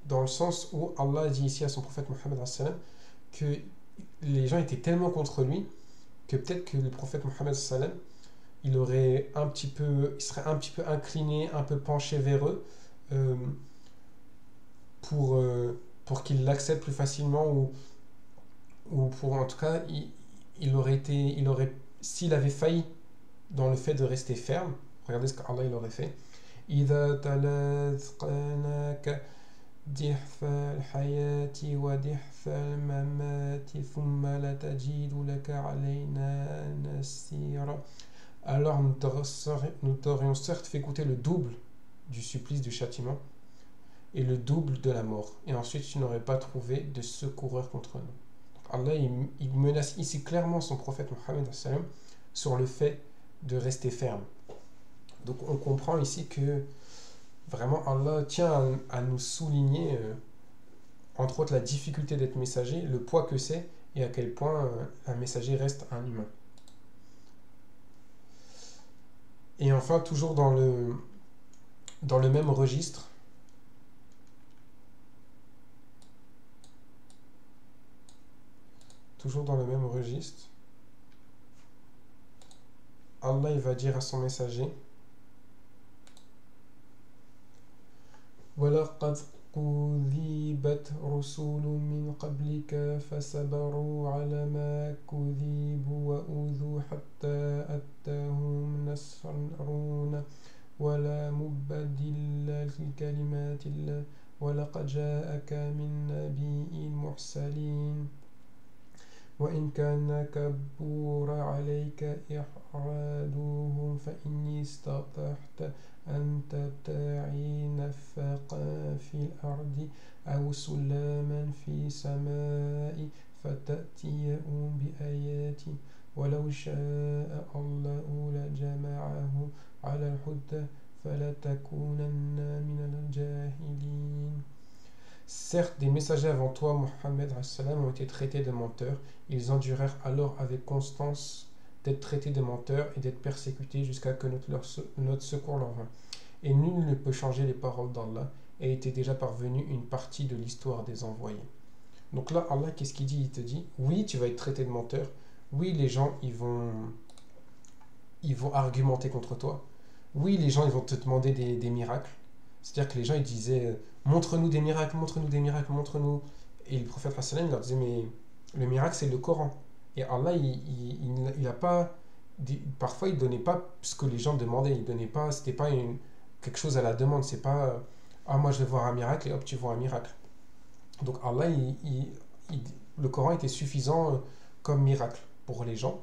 Speaker 1: Dans le sens où Allah dit ici à son prophète Mohammed que les gens étaient tellement contre lui que peut-être que le prophète Mohammed il serait un petit peu incliné, un peu penché vers eux pour qu'ils l'acceptent plus facilement ou pour en tout cas s'il avait failli dans le fait de rester ferme, regardez ce qu'Allah il aurait fait. إذا تلذقناك ضعف الحياة وضعف الممات ثم لتجد لك علينا نصيرا. Alors nous t'aurions certes fait goûter le double du supplice du châtiment et le double de la mort. Et ensuite tu n'aurais pas trouvé de secoureur contre nous. Allah il menace ici clairement son prophète Mohammed sur le fait de rester ferme. Donc on comprend ici que vraiment Allah tient à nous souligner entre autres la difficulté d'être messager, le poids que c'est et à quel point un messager reste un humain. Et enfin, toujours dans le même registre, Allah il va dire à son messager وَلَقَدْ كُذِّبَتْ رُسُلٌ مِّن قَبْلِكَ فَصَبَرُوا عَلَى مَا كُذِّبُوا وَأُوذُوا حَتَّى أَتَاهُمْ نَصْرُنَا وَلَا مُبَدِّلَ لِكَلِمَاتِ اللَّهِ وَلَقَدْ جَاءَكَ مِن نَّبِيٍّ مُرْسَلٍ وَإِنْ كَانَ كَبُورَ عَلَيْكَ إِعْرَادُهُمْ فَإِنِّي اسْتَطَعْتُ أن تبتغي نفقا في الأرض أو سلاما في السماء فتأتيهم بآيات ولو شاء الله لجمعهم على الهدى فلتكونن من الجاهلين. Certes, des messagers avant toi, Mohammed ont été traités de menteurs. Ils endurèrent alors avec constance d'être traités de menteurs et d'être persécutés jusqu'à que notre secours leur vint. Et nul ne peut changer les paroles d'Allah et était déjà parvenu une partie de l'histoire des envoyés. Donc là, Allah, qu'est-ce qu'il dit? Il te dit, oui, tu vas être traité de menteur. Oui, les gens, ils vont argumenter contre toi. Oui, les gens, ils vont te demander des miracles. C'est-à-dire que les gens, ils disaient, montre-nous des miracles, montre-nous des miracles, montre-nous. Et le prophète il leur disait, mais le miracle, c'est le Coran. Et Allah, il a pas... Parfois, il ne donnait pas ce que les gens demandaient. Il donnait pas... C'était pas quelque chose à la demande. C'est pas... ah, moi, je veux voir un miracle et hop, tu vois un miracle. Donc Allah, le Coran était suffisant comme miracle pour les gens.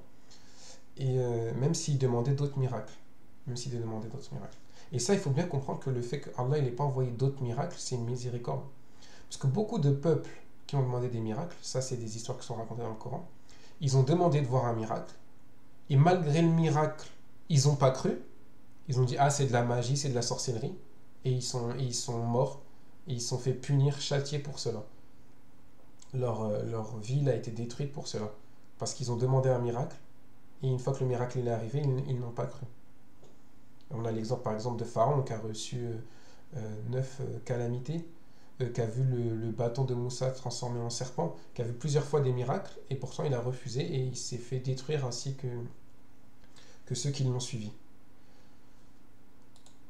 Speaker 1: Et même s'il demandait d'autres miracles. Et ça, il faut bien comprendre que le fait qu'Allah n'ait pas envoyé d'autres miracles, c'est une miséricorde. Parce que beaucoup de peuples qui ont demandé des miracles, ça, c'est des histoires qui sont racontées dans le Coran, ils ont demandé de voir un miracle, et malgré le miracle, ils n'ont pas cru. Ils ont dit, ah, c'est de la magie, c'est de la sorcellerie. Et ils sont morts, et ils se sont fait punir, châtier pour cela. Leur ville a été détruite pour cela. Parce qu'ils ont demandé un miracle, et une fois que le miracle est arrivé, ils n'ont pas cru. On a l'exemple, par exemple, de Pharaon, qui a reçu 9 calamités, qui a vu le bâton de Moussa transformé en serpent, qui a vu plusieurs fois des miracles, et pourtant il a refusé, et il s'est fait détruire ainsi que ceux qui l'ont suivi.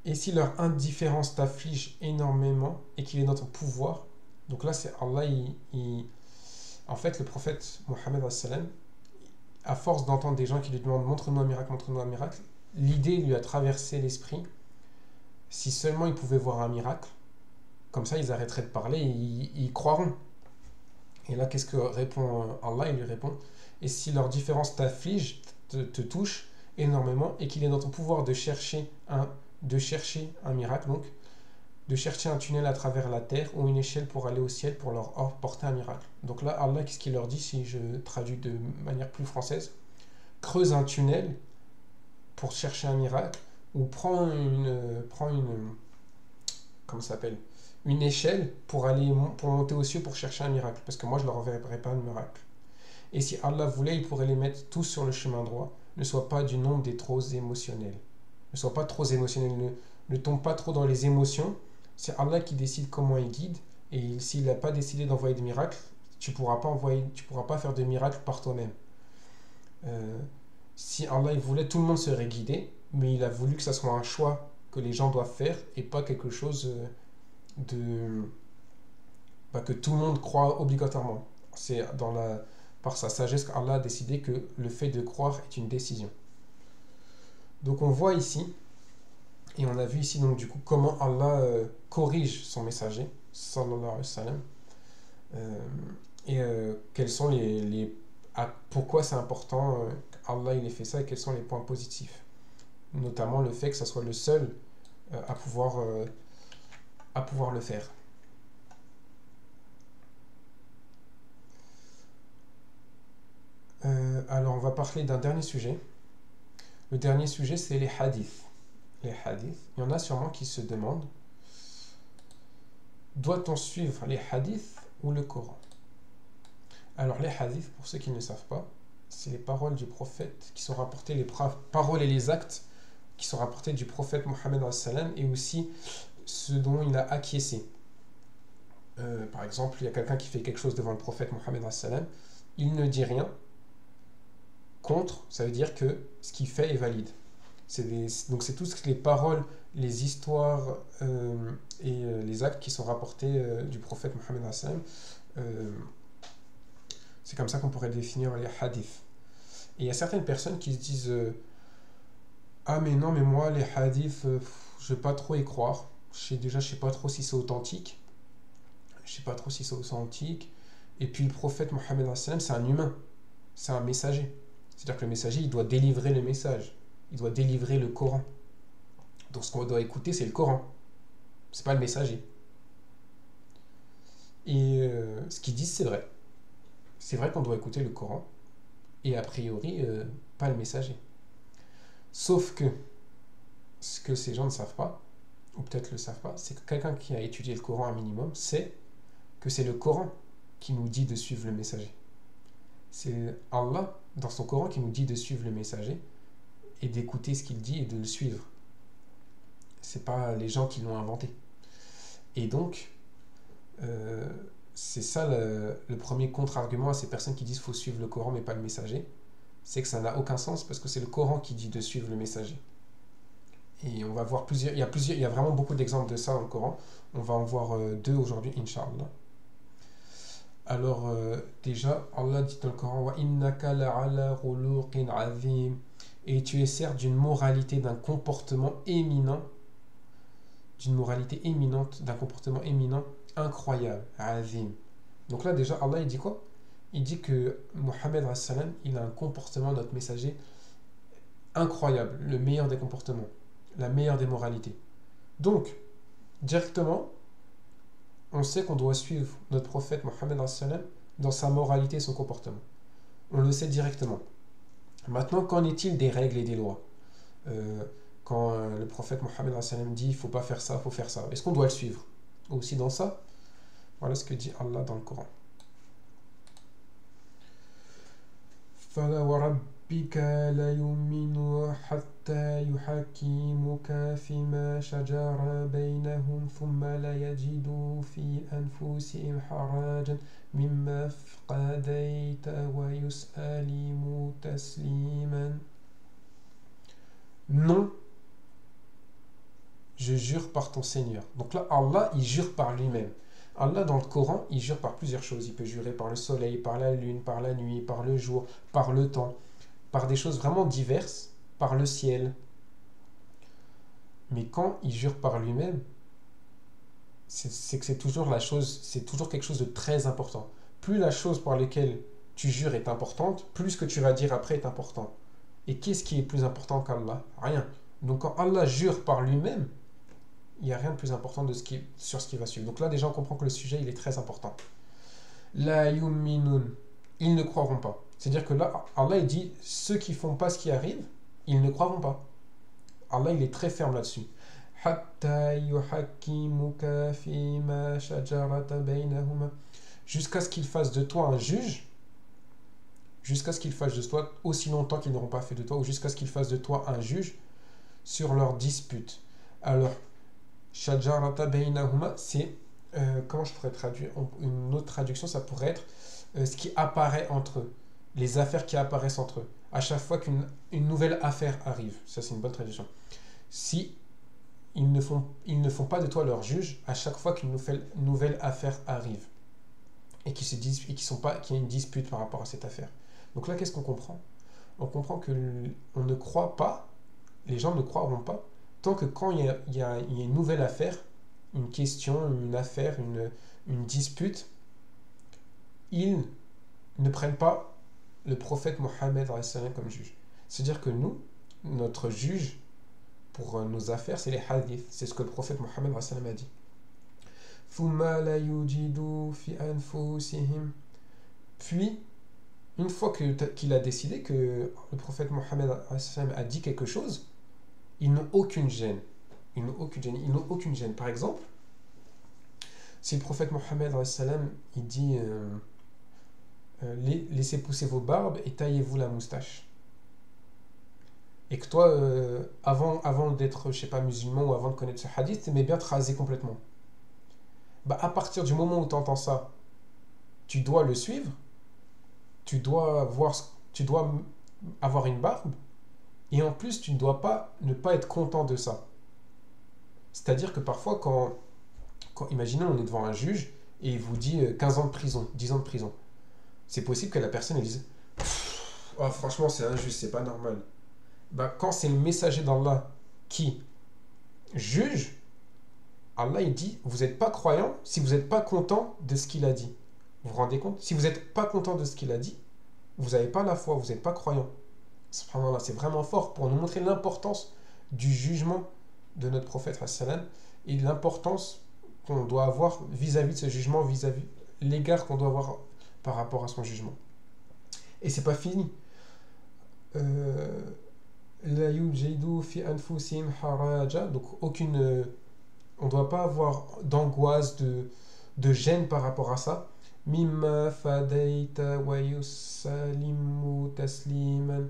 Speaker 1: Et si leur indifférence t'afflige énormément et qu'il est dans ton pouvoir, donc là c'est Allah, en fait le prophète Mohammed à force d'entendre des gens qui lui demandent montre-nous un miracle, l'idée lui a traversé l'esprit, si seulement ils pouvaient voir un miracle, comme ça ils arrêteraient de parler et ils croiront. Et là qu'est-ce que répond Allah? Il lui répond, et si leur différence t'afflige, te touche énormément et qu'il est dans ton pouvoir de chercher un miracle, donc de chercher un tunnel à travers la terre ou une échelle pour aller au ciel pour leur porter un miracle. Donc là, Allah, qu'est-ce qu'il leur dit si je traduis de manière plus française? Creuse un tunnel pour chercher un miracle ou prends comment ça s'appelle? Une échelle pour monter aux cieux pour chercher un miracle, parce que moi je leur enverrai pas de miracle. Et si Allah voulait, il pourrait les mettre tous sur le chemin droit. Ne sois pas du nombre des trop émotionnels. Ne sois pas trop émotionnel. Ne tombe pas trop dans les émotions. C'est Allah qui décide comment il guide. Et s'il n'a pas décidé d'envoyer des miracles, tu pourras pas faire de miracles par toi-même. Si Allah il voulait, tout le monde serait guidé, mais il a voulu que ça soit un choix que les gens doivent faire et pas quelque chose que tout le monde croit obligatoirement. C'est par sa sagesse qu'Allah a décidé que le fait de croire est une décision. Donc on voit ici, et on a vu ici donc du coup comment Allah corrige son messager, sallallahu alayhi wa sallam, et quels sont pourquoi c'est important qu'Allah il ait fait ça et quels sont les points positifs. Notamment le fait que ça soit le seul à pouvoir le faire. Alors on va parler d'un dernier sujet. Le dernier sujet, c'est les hadiths. Les hadiths, il y en a sûrement qui se demandent, doit-on suivre les hadiths ou le Coran? Alors les hadiths, pour ceux qui ne savent pas, c'est les paroles du prophète qui sont rapportées, les paroles et les actes qui sont rapportés du prophète Mohammed et aussi ce dont il a acquiescé. Par exemple, il y a quelqu'un qui fait quelque chose devant le prophète Mohammed, il ne dit rien contre, ça veut dire que ce qu'il fait est valide. Donc c'est tout ce que les paroles, les histoires et les actes qui sont rapportés du prophète Mohammed. C'est comme ça qu'on pourrait définir les hadiths. Et il y a certaines personnes qui se disent ah mais non, mais moi les hadiths, je ne vais pas trop y croire. Je sais pas trop si c'est authentique. Et puis le prophète Mohammed, c'est un humain, c'est un messager. C'est-à-dire que le messager, il doit délivrer le message. Il doit délivrer le Coran. Donc ce qu'on doit écouter, c'est le Coran. C'est pas le messager. Et ce qu'ils disent, c'est vrai. C'est vrai qu'on doit écouter le Coran. Et a priori, pas le messager. Sauf que, ce que ces gens ne savent pas, ou peut-être le savent pas, c'est que quelqu'un qui a étudié le Coran un minimum sait que c'est le Coran qui nous dit de suivre le messager. C'est Allah, dans son Coran, qui nous dit de suivre le messager et d'écouter ce qu'il dit et de le suivre. C'est pas les gens qui l'ont inventé. Et donc, c'est ça le premier contre-argument à ces personnes qui disent qu'il faut suivre le Coran mais pas le messager. C'est que ça n'a aucun sens parce que c'est le Coran qui dit de suivre le messager. Et on va voir il y a vraiment beaucoup d'exemples de ça dans le Coran. On va en voir deux aujourd'hui, Inch'Allah. Alors, déjà, Allah dit dans le Coran wa innaka la'ala khuluqin azim, et tu es certes d'une moralité, d'un comportement éminent, d'un comportement éminent, incroyable, azim. Donc là, déjà, Allah il dit quoi? Il dit que Mohammed il a un comportement, notre messager, incroyable, le meilleur des comportements, la meilleure des moralités. Donc, directement, on sait qu'on doit suivre notre prophète Mohammed dans sa moralité et son comportement. On le sait directement. Maintenant, qu'en est-il des règles et des lois? Quand le prophète Mohammed dit il ne faut pas faire ça, il faut faire ça. Est-ce qu'on doit le suivre? Aussi dans ça, voilà ce que dit Allah dans le Coran. فَلَا وَرَبِّكَ لَا يُؤْمِنُوا حَتَّى يُحَكِّمُوكَ فِيمَا شَجَرَ بَيْنَهُمْ ثُمَّ لَا يَجِدُوا فِي أَنفُسِهِمْ حَرَجًا مِمَّا قَضَيْتَ وَيُسْلِمُوا تَسْلِيمًا. non, je jure par ton Seigneur. Donc là, Allah, il jure par lui-même. Allah, dans le Coran, il jure par plusieurs choses. Il peut jurer par le soleil, par la lune, par la nuit, par le jour, par le temps, par des choses vraiment diverses, par le ciel. Mais quand il jure par lui-même, c'est que c'est toujours la chose, c'est toujours quelque chose de très important. Plus la chose par laquelle tu jures est importante, plus ce que tu vas dire après est important. Et qu'est-ce qui est plus important qu'Allah? Rien. Donc quand Allah jure par lui-même, il n'y a rien de plus important sur ce qui va suivre. Donc là, déjà, on comprend que le sujet, il est très important. La yuminun, ils ne croiront pas. C'est-à-dire que là, Allah, il dit, ceux qui font pas ce qui arrive, ils ne croiront pas. Allah, il est très ferme là-dessus. Hatta yuhakkimuka fima shajarata bainahuma. Jusqu'à ce qu'ils fassent de toi un juge, jusqu'à ce qu'ils fassent de toi, aussi longtemps qu'ils n'auront pas fait de toi, ou jusqu'à ce qu'ils fassent de toi un juge sur leur dispute. Alors, shajarata bainahuma, c'est, comment je pourrais traduire? Une autre traduction, ça pourrait être ce qui apparaît entre eux, les affaires qui apparaissent entre eux. À chaque fois qu'une nouvelle affaire arrive, ça c'est une bonne traduction. Si ils ne font pas de toi leur juge à chaque fois qu'une nouvelle affaire arrive et qui se disent et qui sont pas qu'il y a une dispute par rapport à cette affaire. Donc là, qu'est-ce qu'on comprend? On comprend que on ne croit pas, les gens ne croiront pas tant que quand il y a une nouvelle affaire, une question, une affaire, une dispute, ils ne prennent pas le prophète Mohammed comme juge. C'est-à-dire que nous, notre juge pour nos affaires, c'est les hadiths. C'est ce que le prophète Mohammed a dit. Puis, une fois qu'il a décidé que le prophète Mohammed a dit quelque chose, ils n'ont aucune gêne. Ils n'ont aucune gêne. Par exemple, si le prophète Mohammed il dit laissez pousser vos barbes et taillez-vous la moustache. Et que toi, avant d'être, je sais pas, musulman ou avant de connaître ce hadith, tu aimais bien te raser complètement. Bah, à partir du moment où tu entends ça, tu dois le suivre, tu dois avoir une barbe, et en plus, tu ne dois pas ne pas être content de ça. C'est-à-dire que parfois, imaginons, on est devant un juge et il vous dit 15 ans de prison, 10 ans de prison. C'est possible que la personne elle dise oh, franchement, c'est injuste, c'est pas normal. Bah, quand c'est le messager d'Allah qui juge, Allah il dit vous n'êtes pas croyant si vous n'êtes pas content de ce qu'il a dit. Vous vous rendez compte? Si vous n'êtes pas content de ce qu'il a dit, vous n'avez pas la foi, vous n'êtes pas croyant. Subhanallah, c'est vraiment fort pour nous montrer l'importance du jugement de notre prophète et l'importance qu'on doit avoir vis-à-vis de ce jugement, vis-à-vis l'égard qu'on doit avoir par rapport à son jugement. Et c'est pas fini. La yujidu fi anfusihim haraja, donc on ne doit pas avoir d'angoisse, de gêne par rapport à ça. Mimma fadaita wa yusallimu tasliman.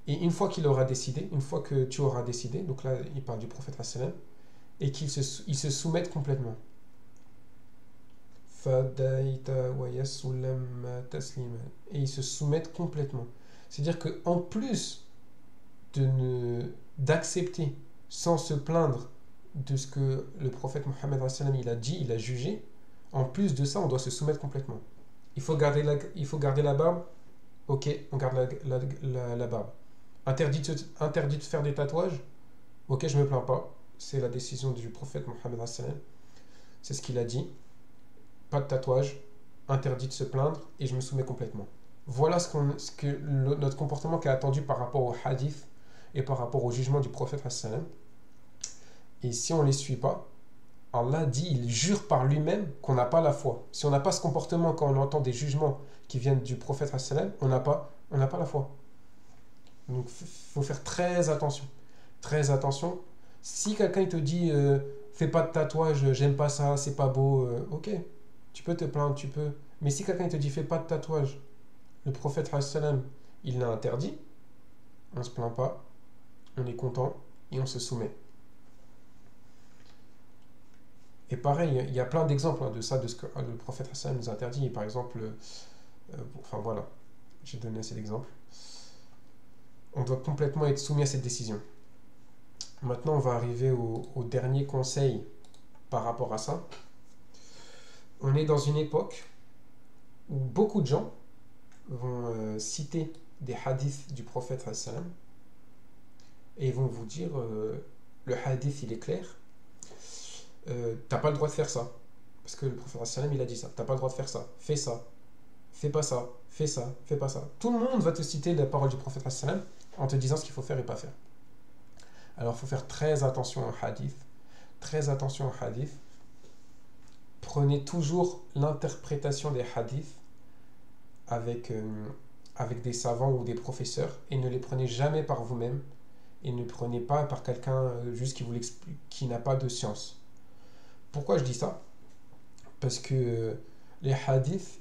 Speaker 1: Et une fois qu'il aura décidé, une fois que tu auras décidé, donc là il parle du prophète et qu'ils se soumettent complètement. Fadaita wa yusallimu tasliman. Et ils se soumettent complètement. C'est-à-dire qu'en plus d'accepter sans se plaindre de ce que le prophète Mohammed il a dit, il a jugé, en plus de ça, on doit se soumettre complètement. Il faut garder la barbe, ok, on garde la barbe. Interdit de faire des tatouages, ok, je ne me plains pas, c'est la décision du prophète Mohammed c'est ce qu'il a dit, pas de tatouage, interdit de se plaindre, et je me soumets complètement. Voilà notre comportement qui est attendu par rapport au hadith et par rapport au jugement du prophète. Et si on ne les suit pas, Allah dit, il jure par lui-même qu'on n'a pas la foi. Si on n'a pas ce comportement quand on entend des jugements qui viennent du prophète, on n'a pas la foi. Donc il faut faire très attention. Très attention. Si quelqu'un te dit fais pas de tatouage, j'aime pas ça, c'est pas beau, ok, tu peux te plaindre, tu peux. Mais si quelqu'un te dit fais pas de tatouage, le prophète il l'a interdit, on ne se plaint pas, on est content et on se soumet. Et pareil, il y a plein d'exemples de ça, de ce que le prophète nous interdit. Et par exemple, enfin voilà, j'ai donné assez d'exemples. On doit complètement être soumis à cette décision. Maintenant, on va arriver au dernier conseil par rapport à ça. On est dans une époque où beaucoup de gens vont citer des hadiths du prophète sallam et ils vont vous dire le hadith il est clair, t'as pas le droit de faire ça parce que le prophète sallam il a dit ça, t'as pas le droit de faire ça, fais ça, fais pas ça, fais ça, fais pas ça. Tout le monde va te citer la parole du prophète sallam en te disant ce qu'il faut faire et pas faire. Alors il faut faire très attention aux hadiths, très attention aux hadiths. Prenez toujours l'interprétation des hadiths avec, avec des savants ou des professeurs et ne les prenez jamais par vous-même et ne prenez pas par quelqu'un juste qui vous l'explique, qui n'a pas de science. Pourquoi je dis ça? Parce que les hadiths,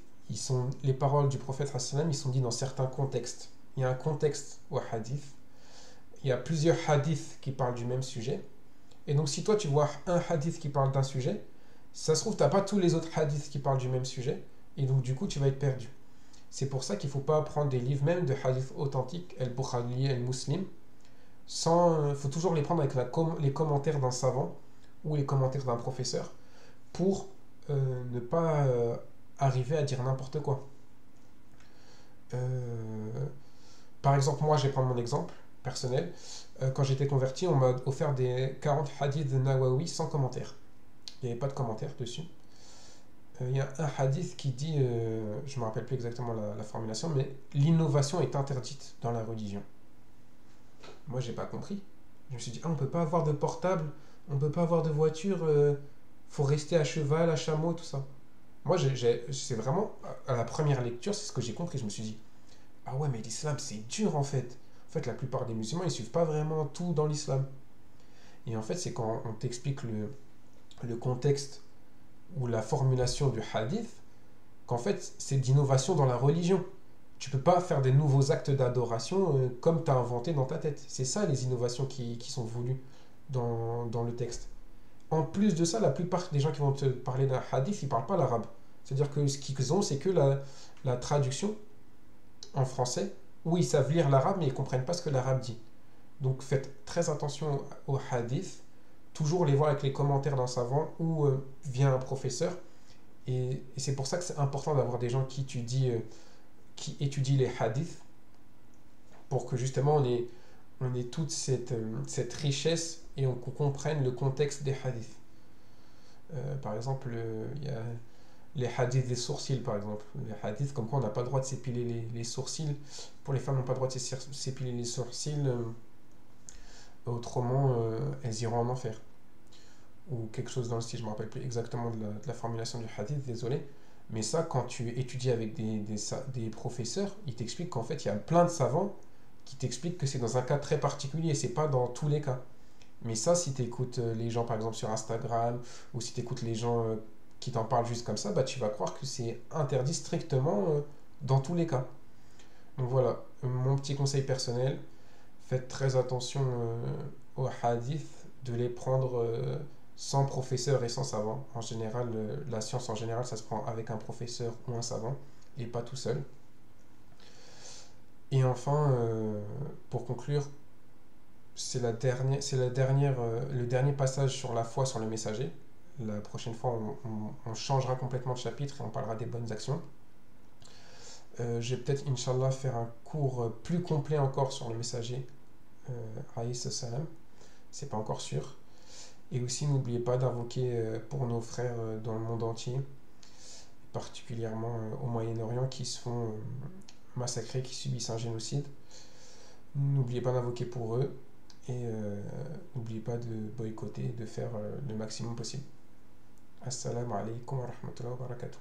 Speaker 1: les paroles du prophète sallam, ils sont dites dans certains contextes. Il y a un contexte au hadith. Il y a plusieurs hadiths qui parlent du même sujet. Et donc si toi tu vois un hadith qui parle d'un sujet, ça se trouve tu n'as pas tous les autres hadiths qui parlent du même sujet. Et donc du coup tu vas être perdu. C'est pour ça qu'il ne faut pas prendre des livres même de hadiths authentiques, El-Bukhari, El-Muslim. Il faut toujours les prendre avec les commentaires d'un savant ou les commentaires d'un professeur pour ne pas arriver à dire n'importe quoi. Par exemple, moi je vais prendre mon exemple personnel. Quand j'étais converti, on m'a offert des 40 hadiths de Nawawi sans commentaire. Il n'y avait pas de commentaire dessus. Il y a un hadith qui dit, je ne me rappelle plus exactement la formulation, mais l'innovation est interdite dans la religion. Moi, j'ai pas compris. Je me suis dit, on ne peut pas avoir de portable, on ne peut pas avoir de voiture, faut rester à cheval, à chameau, tout ça. Moi, c'est vraiment, à la première lecture, c'est ce que j'ai compris. Je me suis dit, ah ouais, mais l'islam, c'est dur en fait. En fait, la plupart des musulmans, ils suivent pas vraiment tout dans l'islam. Et en fait, c'est quand on t'explique le contexte ou la formulation du hadith, qu'en fait, c'est d'innovation dans la religion. Tu peux pas faire des nouveaux actes d'adoration comme tu as inventé dans ta tête. C'est ça les innovations qui sont voulues dans le texte. En plus de ça, la plupart des gens qui vont te parler d'un hadith, ils parlent pas l'arabe. C'est-à-dire que ce qu'ils ont, c'est que la traduction en français, où ils savent lire l'arabe, mais ils comprennent pas ce que l'arabe dit. Donc faites très attention aux hadiths, toujours les voir avec les commentaires d'un savant ou via un professeur. Et c'est pour ça que c'est important d'avoir des gens qui étudient les hadiths, pour que justement on ait toute cette richesse et qu'on comprenne le contexte des hadiths. Par exemple, il y a les hadiths des sourcils, par exemple. Les hadiths comme quoi on n'a pas le droit de s'épiler les sourcils. Pour les femmes, on n'a pas le droit de s'épiler les sourcils. Autrement, elles iront en enfer. Ou quelque chose dans le style, je ne me rappelle plus exactement de la formulation du hadith, désolé. Mais ça, quand tu étudies avec des professeurs, ils t'expliquent qu'en fait, il y a plein de savants qui t'expliquent que c'est dans un cas très particulier, c'est pas dans tous les cas. Mais ça, si tu écoutes les gens, par exemple, sur Instagram, ou si tu écoutes les gens qui t'en parlent juste comme ça, bah, tu vas croire que c'est interdit strictement dans tous les cas. Donc voilà, mon petit conseil personnel, faites très attention aux hadiths, de les prendre sans professeur et sans savant. En général, la science en général, ça se prend avec un professeur ou un savant, et pas tout seul. Et enfin, pour conclure, le dernier passage sur la foi sur le messager. La prochaine fois, on changera complètement de chapitre et on parlera des bonnes actions. Je vais peut-être, Inch'Allah, faire un cours plus complet encore sur le messager, alayhi salam. C'est pas encore sûr. Et aussi, n'oubliez pas d'invoquer pour nos frères dans le monde entier, particulièrement au Moyen-Orient, qui se font massacrer, qui subissent un génocide. N'oubliez pas d'invoquer pour eux. Et n'oubliez pas de boycotter, de faire le maximum possible. Assalamu alaikum wa rahmatullahi wa barakatuh.